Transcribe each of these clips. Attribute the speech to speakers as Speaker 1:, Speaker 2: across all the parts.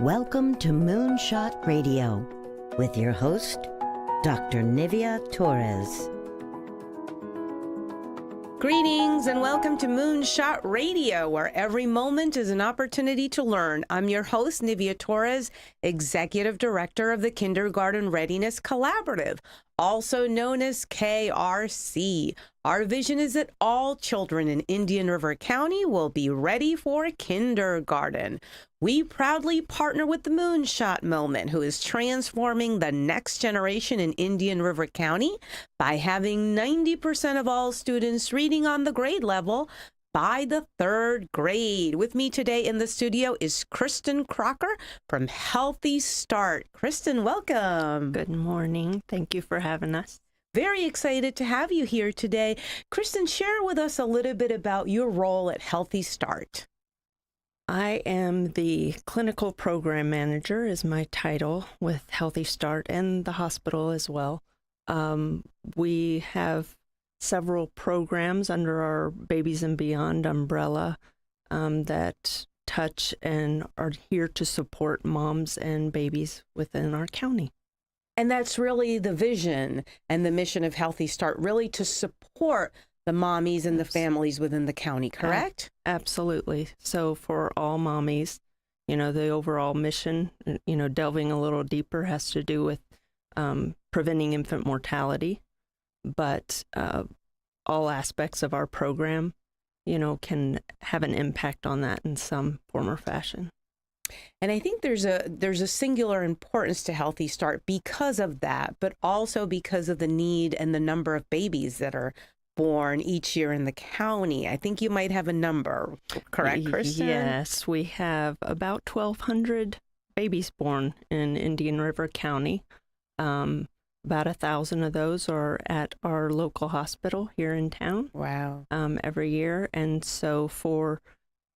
Speaker 1: Welcome to Moonshot Radio with your host, Dr. Nivea Torres.
Speaker 2: Greetings and welcome to Moonshot Radio, where every moment is an opportunity to learn. I'm your host, Nivea Torres, Executive Director of the Kindergarten Readiness Collaborative, also known as KRC. Our vision is that all children in Indian River County will be ready for kindergarten. We proudly partner with the Moonshot Moment, who is transforming the next generation in Indian River County by having 90% of all students reading on the grade level by the third grade. With me today in the studio is Kristen Crocker from Healthy Start. Kristen, welcome.
Speaker 3: Good morning. Thank you for having us.
Speaker 2: Very excited to have you here today. Kristen, share with us a little bit about your role at Healthy Start.
Speaker 3: I am the clinical program manager is my title with Healthy Start and the hospital as well. We have several programs under our Babies and Beyond umbrella that touch and are here to support moms and babies within our county.
Speaker 2: And that's really the vision and the mission of Healthy Start, really to support the mommies and the families within the county, correct?
Speaker 3: Absolutely. So for all mommies, the overall mission, delving a little deeper has to do with preventing infant mortality, but all aspects of our program, can have an impact on that in some form or fashion.
Speaker 2: And I think there's a singular importance to Healthy Start because of that, but also because of the need and the number of babies that are born each year in the county. I think you might have a number, correct, Kristen?
Speaker 3: Yes, we have about 1,200 babies born in Indian River County. About 1,000 of those are at our local hospital here in town.
Speaker 2: Wow.
Speaker 3: Every year. And so for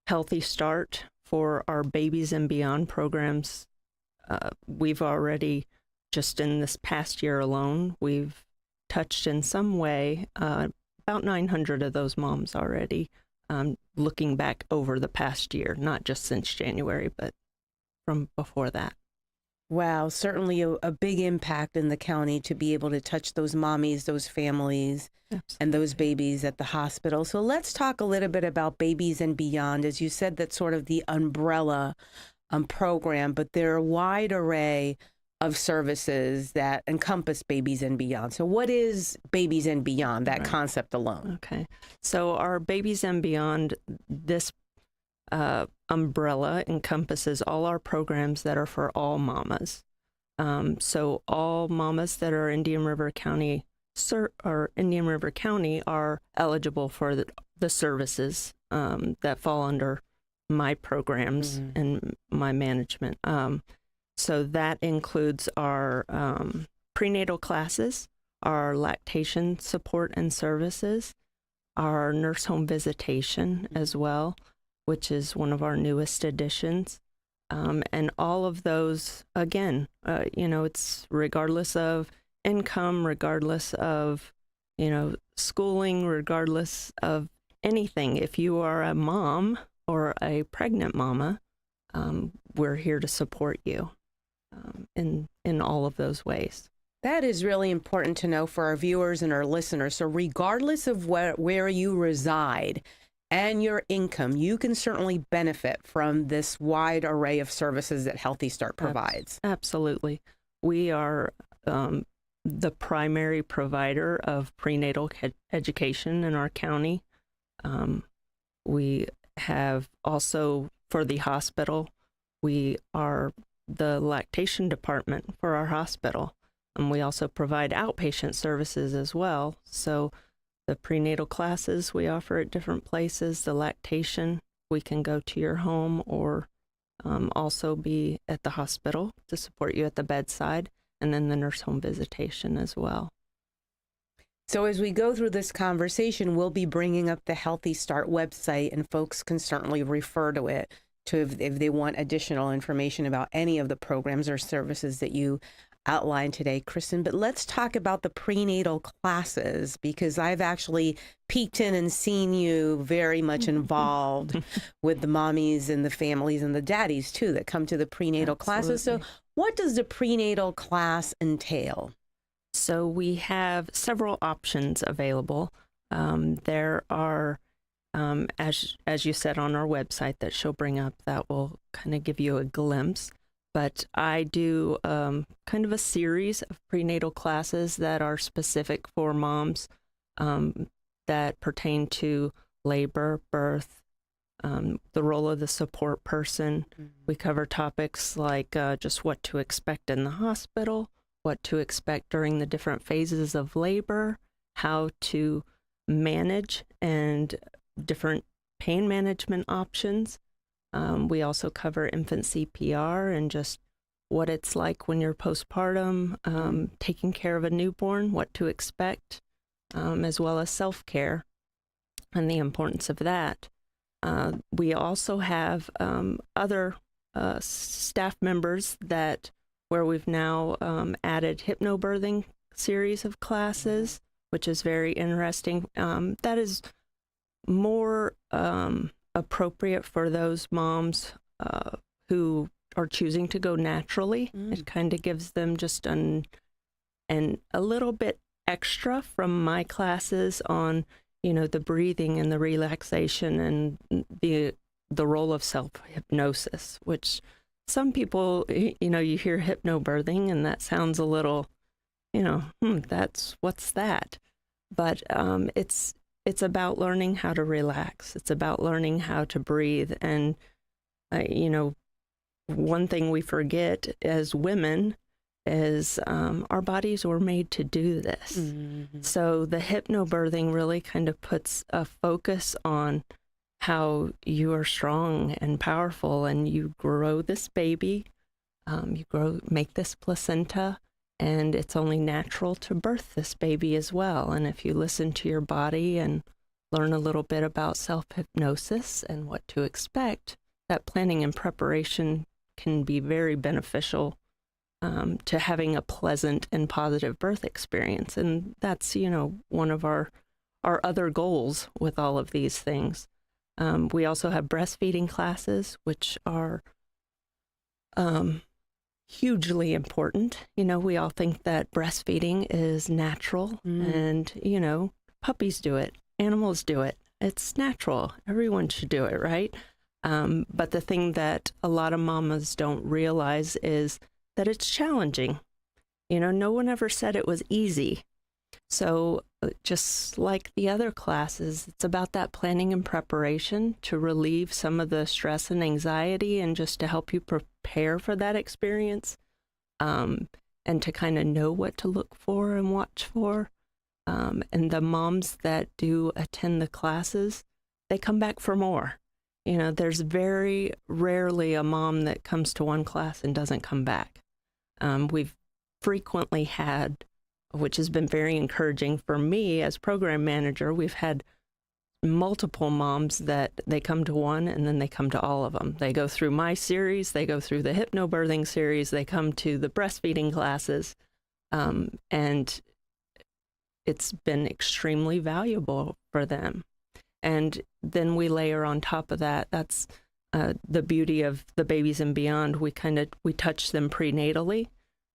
Speaker 3: Healthy Start, for our Babies and Beyond programs, we've already, just in this past year alone, we've touched in some way about 900 of those moms already, looking back over the past year, not just since January, but from before that.
Speaker 2: Wow, certainly a big impact in the county to be able to touch those mommies, those families, Absolutely. And those babies at the hospital. So let's talk a little bit about Babies and Beyond. As you said, that's sort of the umbrella program, but there are a wide array of services that encompass Babies and Beyond. So what is Babies and Beyond, that concept alone?
Speaker 3: Okay. So our Babies and Beyond, this umbrella encompasses all our programs that are for all mamas. So all mamas that are Indian River County are eligible for the services that fall under my programs and my management. So that includes our prenatal classes, our lactation support and services, our nurse home visitation as well, which is one of our newest additions. And all of those, again, it's regardless of income, regardless of, schooling, regardless of anything. If you are a mom or a pregnant mama, we're here to support you in all of those ways.
Speaker 2: That is really important to know for our viewers and our listeners. So regardless of where you reside and your income, you can certainly benefit from this wide array of services that Healthy Start provides.
Speaker 3: Absolutely. We are the primary provider of prenatal education in our county. We have also, for the hospital, we are the lactation department for our hospital. And we also provide outpatient services as well. So the prenatal classes we offer at different places, the lactation, we can go to your home or also be at the hospital to support you at the bedside, and then the nurse home visitation as well.
Speaker 2: So as we go through this conversation, we'll be bringing up the Healthy Start website, and folks can certainly refer to it if they want additional information about any of the programs or services that you outlined today, Kristen. But let's talk about the prenatal classes, because I've actually peeked in and seen you very much involved with the mommies and the families and the daddies too that come to the prenatal classes. So what does the prenatal class entail?
Speaker 3: So we have several options available. There are, as you said on our website that she'll bring up, that will kind of give you a glimpse. But I do kind of a series of prenatal classes that are specific for moms that pertain to labor, birth, the role of the support person. We cover topics like just what to expect in the hospital, what to expect during the different phases of labor, how to manage, and different pain management options. We also cover infant CPR and just what it's like when you're postpartum, taking care of a newborn, what to expect, as well as self-care and the importance of that. We also have other staff members where we've now added hypnobirthing series of classes, which is very interesting. That is more appropriate for those moms who are choosing to go naturally. It kind of gives them just a little bit extra from my classes on, the breathing and the relaxation and the role of self-hypnosis, which some people, you hear hypnobirthing and that sounds a little, what's that? But it's about learning how to relax. It's about learning how to breathe. And, one thing we forget as women is our bodies were made to do this. So the hypnobirthing really kind of puts a focus on how you are strong and powerful, and you grow this baby, make this placenta, and it's only natural to birth this baby as well. And if you listen to your body and learn a little bit about self-hypnosis and what to expect, that planning and preparation can be very beneficial to having a pleasant and positive birth experience. And that's, one of our other goals with all of these things. We also have breastfeeding classes, which are hugely important. We all think that breastfeeding is natural and, puppies do it, animals do it. It's natural. Everyone should do it, right? But the thing that a lot of mamas don't realize is that it's challenging. No one ever said it was easy. So just like the other classes, it's about that planning and preparation to relieve some of the stress and anxiety and just to help you prepare for that experience, and to kind of know what to look for and watch for. And the moms that do attend the classes, they come back for more. There's very rarely a mom that comes to one class and doesn't come back. We've frequently had, which has been very encouraging for me as program manager, we've had multiple moms that they come to one and then they come to all of them. They go through my series, they go through the hypnobirthing series, they come to the breastfeeding classes, and it's been extremely valuable for them. And then we layer on top of that, that's the beauty of the Babies and Beyond. We touch them prenatally,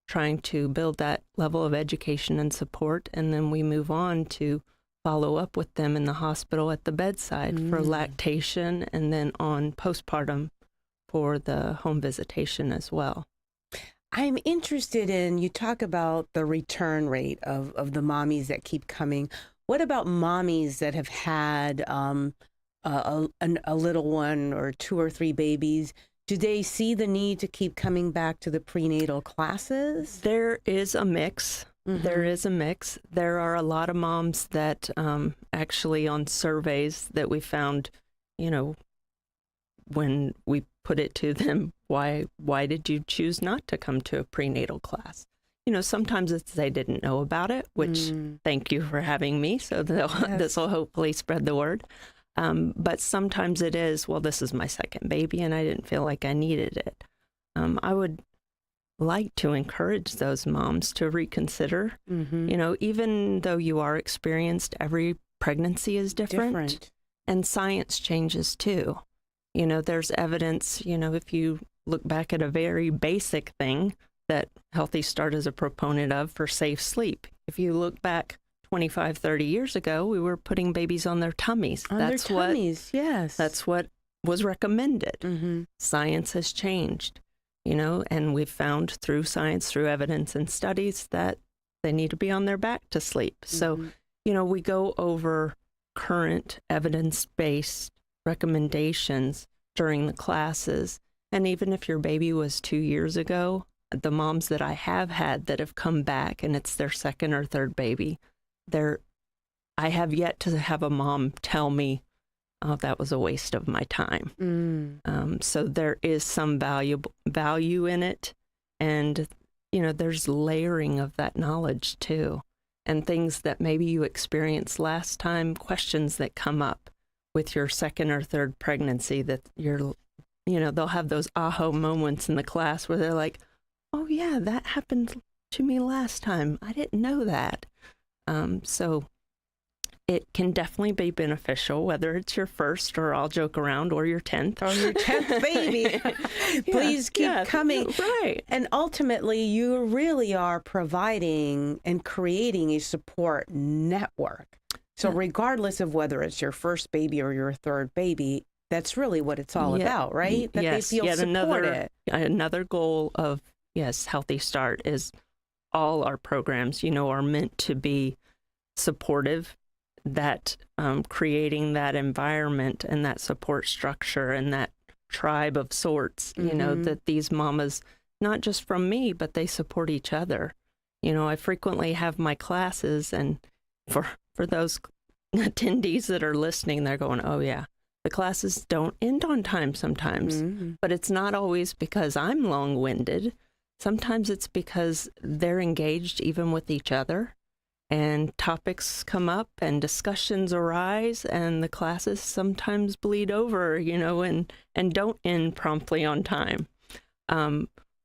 Speaker 3: trying to build that level of education and support, and then we move on to follow up with them in the hospital at the bedside for lactation, and then on postpartum for the home visitation as well.
Speaker 2: I'm interested in, you talk about the return rate of the mommies that keep coming. What about mommies that have had a little one or 2 or 3 babies? Do they see the need to keep coming back to the prenatal classes?
Speaker 3: There is a mix. There is a mix. There are a lot of moms that actually on surveys that we found, when we put it to them, why did you choose not to come to a prenatal class? Sometimes it's they didn't know about it, which thank you for having me. So this will hopefully spread the word. But sometimes it is, well, this is my second baby and I didn't feel like I needed it. I would like to encourage those moms to reconsider. You know, even though you are experienced, every pregnancy is different. And science changes too. You know, there's evidence, you know, if you look back at a very basic thing that Healthy Start is a proponent of for safe sleep. If you look back 25, 30 years ago, we were putting babies on their tummies.
Speaker 2: Yes.
Speaker 3: That's what was recommended. Science has changed, you know, and we've found through science, through evidence and studies that they need to be on their back to sleep. So, you know, we go over current evidence-based recommendations during the classes. And even if your baby was 2 years ago, the moms that I have had that have come back and it's their second or third baby, I have yet to have a mom tell me, oh, that was a waste of my time. So there is some value in it. And, you know, there's layering of that knowledge too. And things that maybe you experienced last time, questions that come up with your second or third pregnancy that you know, they'll have those aha moments in the class where they're like, oh yeah, that happened to me last time. I didn't know that. So it can definitely be beneficial, whether it's your first, or I'll joke around, or your 10th.
Speaker 2: Or your 10th baby. Please keep coming.
Speaker 3: Right.
Speaker 2: And ultimately, you really are providing and creating a support network. So regardless of whether it's your first baby or your third baby, that's really what it's all about, right? That they feel supported.
Speaker 3: Another goal of, Healthy Start is all our programs, you know, are meant to be supportive, that creating that environment and that support structure and that tribe of sorts, you know, that these mamas, not just from me, but they support each other. You know, I frequently have my classes, and for those attendees that are listening, they're going, oh yeah, the classes don't end on time sometimes, but it's not always because I'm long-winded. Sometimes it's because they're engaged even with each other, and topics come up and discussions arise, and the classes sometimes bleed over, you know, and don't end promptly on time.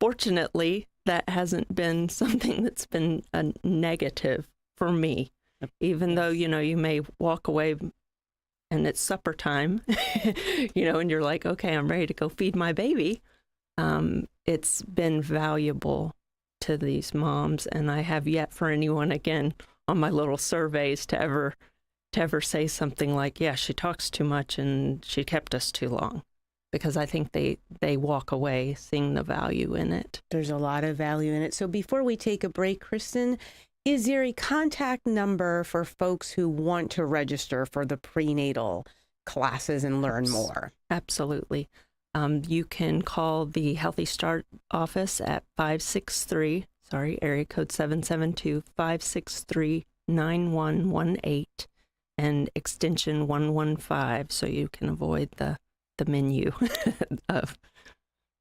Speaker 3: Fortunately, that hasn't been something that's been a negative for me, even though, you know, you may walk away and it's supper time, you know, and you're like, okay, I'm ready to go feed my baby. It's been valuable to these moms, and I have yet for anyone, again, on my little surveys to ever say something like, yeah, she talks too much and she kept us too long, because I think they walk away seeing the value in it.
Speaker 2: There's a lot of value in it. So before we take a break, Kristen, is there a contact number for folks who want to register for the prenatal classes and learn more? Absolutely.
Speaker 3: You can call the Healthy Start office at area code 772-563-9118 and extension 115, so you can avoid the menu of.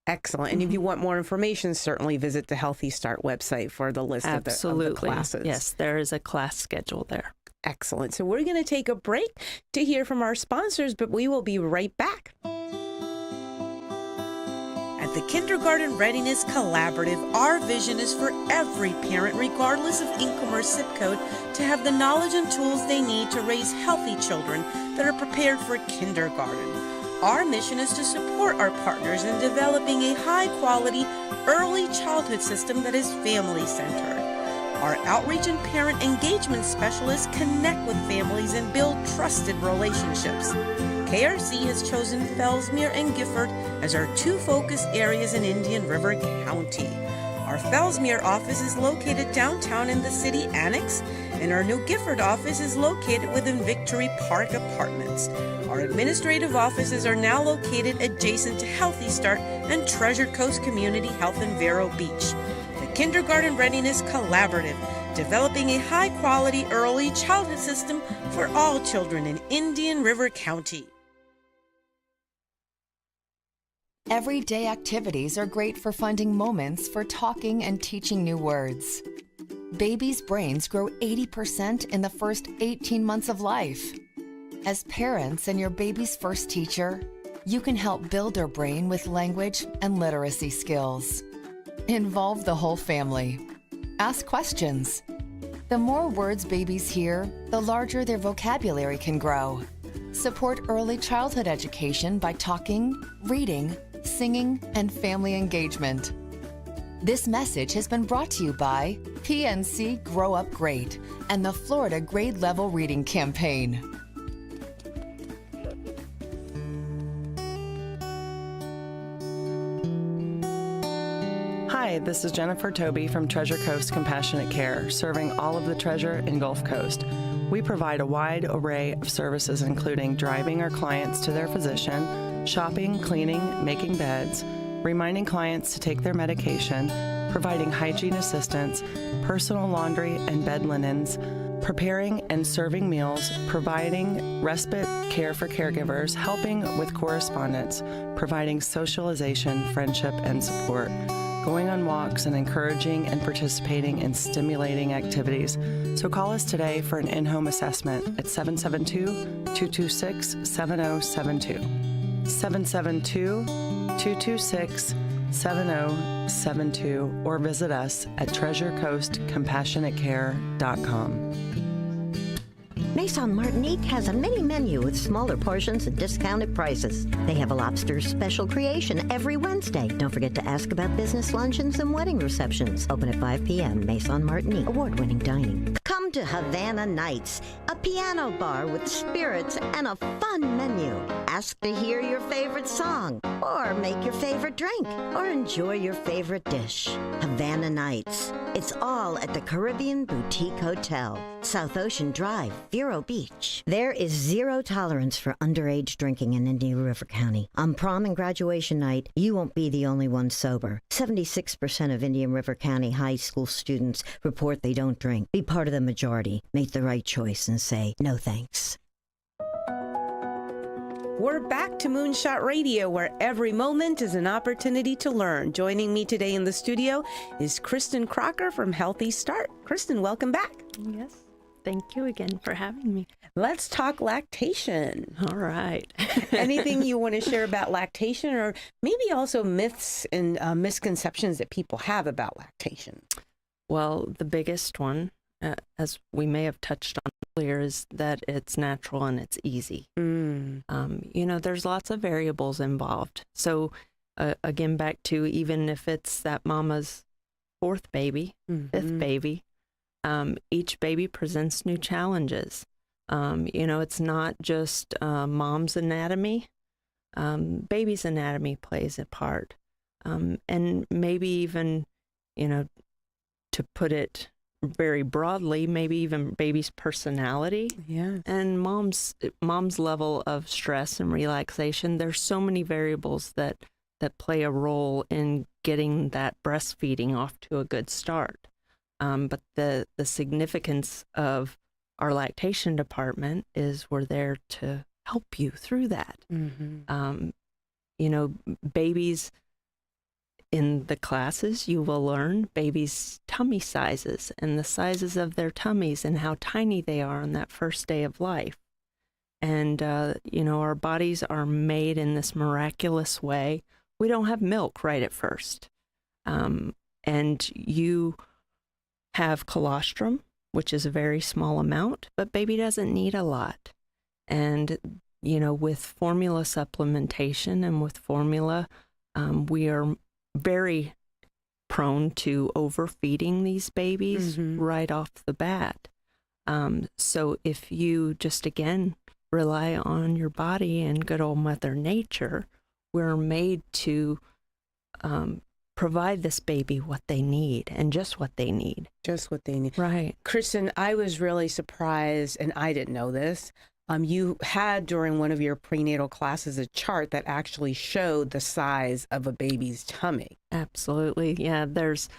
Speaker 2: Excellent. And if you want more information, certainly visit the Healthy Start website for the list of the classes.
Speaker 3: Yes, there is a class schedule there.
Speaker 2: Excellent. So we're going to take a break to hear from our sponsors, but we will be right back. At the Kindergarten Readiness Collaborative, our vision is for every parent, regardless of income or zip code, to have the knowledge and tools they need to raise healthy children that are prepared for kindergarten. Our mission is to support our partners in developing a high-quality early childhood system that is family-centered. Our outreach and parent engagement specialists connect with families and build trusted relationships. KRC has chosen Fellsmere and Gifford as our two focus areas in Indian River County. Our Fellsmere office is located downtown in the City Annex, and our New Gifford office is located within Victory Park Apartments. Our administrative offices are now located adjacent to Healthy Start and Treasure Coast Community Health in Vero Beach. The Kindergarten Readiness Collaborative, developing a high-quality early childhood system for all children in Indian River County.
Speaker 4: Everyday activities are great for finding moments for talking and teaching new words. Babies' brains grow 80% in the first 18 months of life. As parents and your baby's first teacher, you can help build their brain with language and literacy skills. Involve the whole family. Ask questions. The more words babies hear, the larger their vocabulary can grow. Support early childhood education by talking, reading, singing, and family engagement. This message has been brought to you by PNC Grow Up Great and the Florida Grade Level Reading Campaign.
Speaker 5: Hi, this is Jennifer Toby from Treasure Coast Compassionate Care, serving all of the Treasure and Gulf Coast. We provide a wide array of services, including driving our clients to their physician, shopping, cleaning, making beds, reminding clients to take their medication, providing hygiene assistance, personal laundry and bed linens, preparing and serving meals, providing respite care for caregivers, helping with correspondence, providing socialization, friendship, and support, going on walks and encouraging and participating in stimulating activities. So call us today for an in-home assessment at 772-226-7072. 772-226-7072 or visit us at treasurecoastcompassionatecare.com.
Speaker 1: Maison Martinique has a mini menu with smaller portions and discounted prices. They have a lobster special creation every Wednesday. Don't forget to ask about business luncheons and wedding receptions. Open at 5 p.m. Maison Martinique, award-winning dining. Come to Havana Nights, a piano bar with spirits and a fun menu. Ask to hear your favorite song, or make your favorite drink, or enjoy your favorite dish. Havana Nights. It's all at the Caribbean Boutique Hotel, South Ocean Drive, Vero Beach. There is zero tolerance for underage drinking in Indian River County. On prom and graduation night, you won't be the only one sober. 76% of Indian River County high school students report they don't drink. Be part of the majority. Make the right choice and say no thanks.
Speaker 2: We're back to Moonshot Radio, where every moment is an opportunity to learn. Joining me today in the studio is Kristen Crocker from Healthy Start. Kristen, welcome back.
Speaker 3: Yes. Thank you again for having me.
Speaker 2: Let's talk lactation.
Speaker 3: All right.
Speaker 2: Anything you want to share about lactation, or maybe also myths and misconceptions that people have about lactation?
Speaker 3: Well, the biggest one, as we may have touched on earlier, is that it's natural and it's easy. There's lots of variables involved. So again, back to even if it's that mama's fourth baby, fifth baby, each baby presents new challenges. It's not just mom's anatomy. Baby's anatomy plays a part. And maybe even, to put it very broadly, maybe even baby's personality, and mom's level of stress and relaxation. There's so many variables that play a role in getting that breastfeeding off to a good start. But the significance of our lactation department is we're there to help you through that. Babies, in the classes, you will learn babies' tummy sizes and the sizes of their tummies and how tiny they are on that first day of life. And, our bodies are made in this miraculous way. We don't have milk right at first. And you have colostrum, which is a very small amount, but baby doesn't need a lot. And, with formula supplementation and with formula, we are very prone to overfeeding these babies right off the bat. So if you just, again, rely on your body and good old Mother Nature, we're made to provide this baby what they need and just what they need.
Speaker 2: Just what they need.
Speaker 3: Right.
Speaker 2: Kristen, I was really surprised, and I didn't know this. You had during one of your prenatal classes a chart that actually showed the size of a baby's tummy.
Speaker 3: Absolutely. Yeah, there's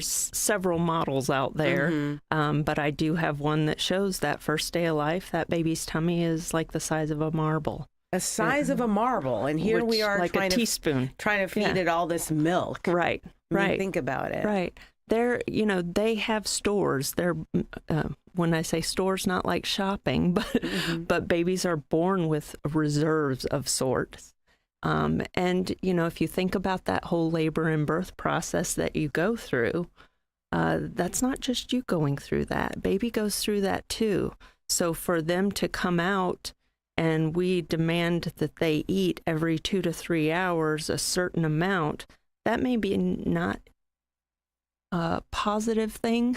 Speaker 3: several models out there, but I do have one that shows that first day of life, that baby's tummy is like the size of a marble.
Speaker 2: The size of a marble, and here we are
Speaker 3: like a teaspoon,
Speaker 2: trying to feed it all this milk.
Speaker 3: Right.
Speaker 2: Think about it.
Speaker 3: Right. They have stores. They're when I say stores, not like shopping, but babies are born with reserves of sorts, And, if you think about that whole labor and birth process that you go through, that's not just you going through that. Baby goes through that too. So for them to come out and we demand that they eat every 2 to 3 hours a certain amount, that may be not a positive thing.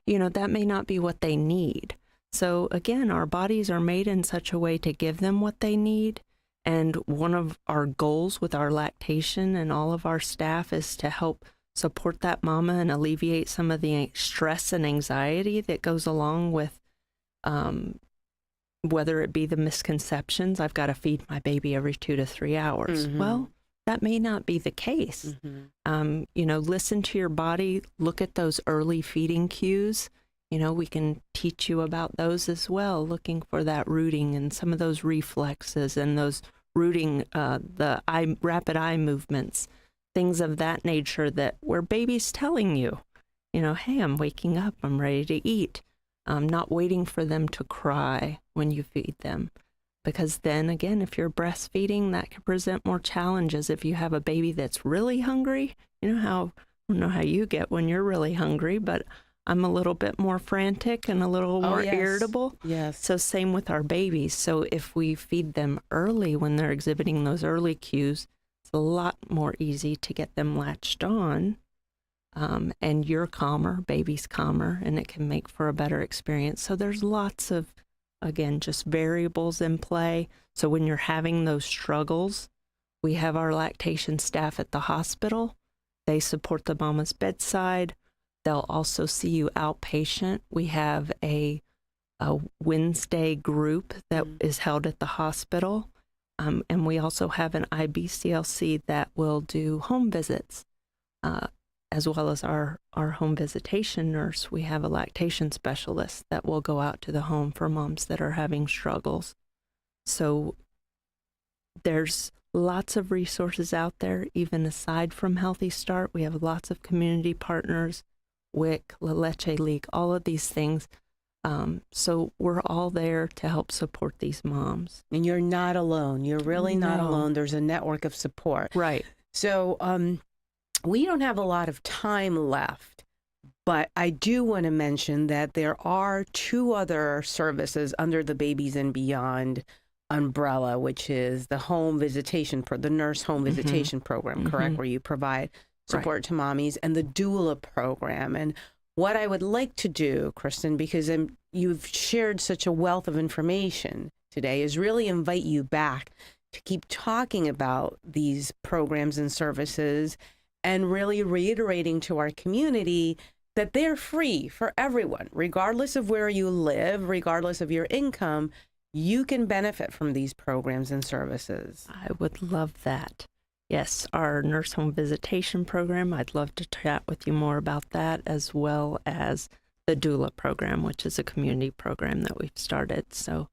Speaker 3: That may not be what they need. So again, our bodies are made in such a way to give them what they need. And one of our goals with our lactation and all of our staff is to help support that mama and alleviate some of the stress and anxiety that goes along with whether it be the misconceptions, I've got to feed my baby every 2 to 3 hours.
Speaker 2: Mm-hmm.
Speaker 3: Well, that may not be the case.
Speaker 2: Mm-hmm.
Speaker 3: Listen to your body, look at those early feeding cues. We can teach you about those as well, looking for that rooting and some of those reflexes and those rooting, the rapid eye movements, things of that nature where baby's telling you, hey, I'm waking up, I'm ready to eat. Not waiting for them to cry when you feed them. Because then again, if you're breastfeeding, that can present more challenges. If you have a baby that's really hungry, I don't know how you get when you're really hungry, but I'm a little bit more frantic and a little more irritable.
Speaker 2: Yes.
Speaker 3: So same with our babies. So if we feed them early when they're exhibiting those early cues, it's a lot more easy to get them latched on. And you're calmer, baby's calmer, and it can make for a better experience. So there's lots of, again, just variables in play. So when you're having those struggles, we have our lactation staff at the hospital. They support the mama's bedside. They'll also see you outpatient. We have a Wednesday group that is held at the hospital. And we also have an IBCLC that will do home visits. As well as our home visitation nurse, we have a lactation specialist that will go out to the home for moms that are having struggles. So there's lots of resources out there, even aside from Healthy Start. We have lots of community partners, WIC, La Leche League, all of these things. So we're all there to help support these moms.
Speaker 2: And you're not alone. You're really not alone. There's a network of support.
Speaker 3: Right.
Speaker 2: So we don't have a lot of time left, but I do want to mention that there are 2 other services under the Babies and Beyond umbrella, which is the home visitation, the nurse home visitation program, correct, where you provide support to mommies, and the doula program. And what I would like to do, Kristen, because you've shared such a wealth of information today, is really invite you back to keep talking about these programs and services and really reiterating to our community that they're free for everyone, regardless of where you live, regardless of your income. You can benefit from these programs and services.
Speaker 3: I would love that. Yes, our nurse home visitation program, I'd love to chat with you more about that, as well as the doula program, which is a community program that we've started. So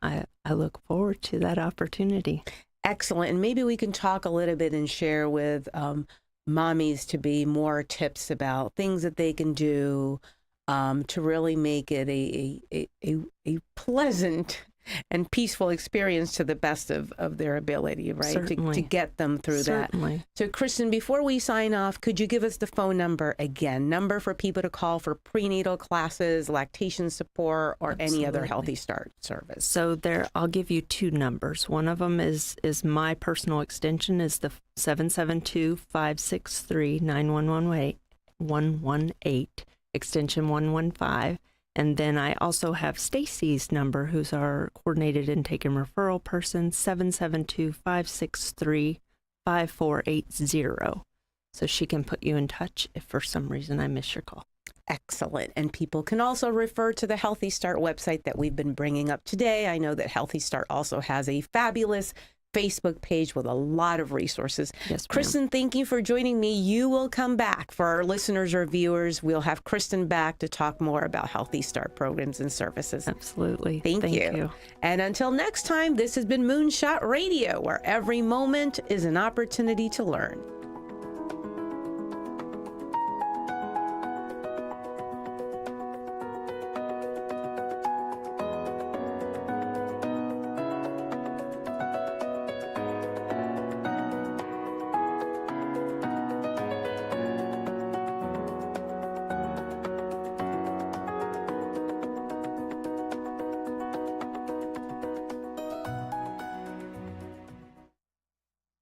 Speaker 3: I look forward to that opportunity.
Speaker 2: Excellent. And maybe we can talk a little bit and share with mommies to be more tips about things that they can do to really make it a pleasant and peaceful experience to the best of their ability, right? To get them through that. So, Kristen, before we sign off, could you give us the phone number again? Number for people to call for prenatal classes, lactation support, or any other Healthy Start service. So
Speaker 3: I'll give you 2 numbers. One of them is my personal extension is the 772-563-9118, extension 115. And then I also have Stacy's number, who's our coordinated intake and referral person, 772-563-5480. So she can put you in touch if for some reason I miss your call.
Speaker 2: Excellent. And people can also refer to the Healthy Start website that we've been bringing up today. I know that Healthy Start also has a fabulous Facebook page with a lot of resources.
Speaker 3: Yes,
Speaker 2: Kristen, thank you for joining me. You will come back. For our listeners or viewers, we'll have Kristen back to talk more about Healthy Start programs and services.
Speaker 3: Absolutely.
Speaker 2: Thank you. And until next time, this has been Moonshot Radio, where every moment is an opportunity to learn.